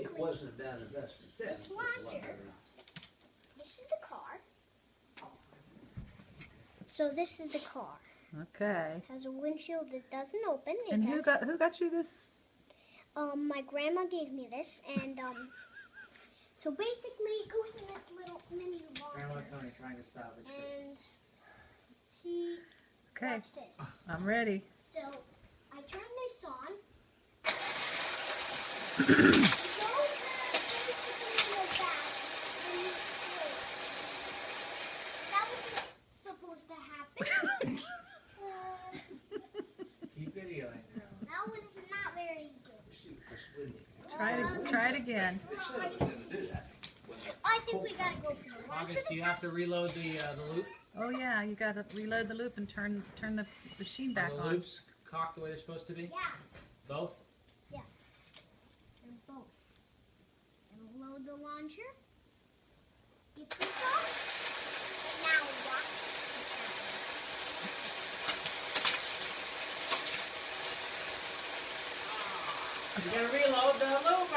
It wasn't a bad investment then. This It's a lot launcher. better now. This is the car. So this is the car. Okay. It has a windshield that doesn't open. It And has, who got you this? my grandma gave me this, and so basically it goes in this little mini Grandma launcher. Tony trying to salvage Christmas. And see, Okay, watch this. I'm ready. So I turn this on. It goes basically like that. And you wait. That wasn't supposed to happen. Keep videoing, Grandma. That was not very good. Shoot, it's windy. Try it again. They said it was gonna do that. I think we gotta go for the launcher August, do this you time. have to reload the loop? Oh yeah, you gotta reload the loop and turn the machine back Are the on. loops cocked the way they're supposed to be? Yeah, Both? they're both. And load the launcher. Get this on. And now watch. You gotta reload the loop!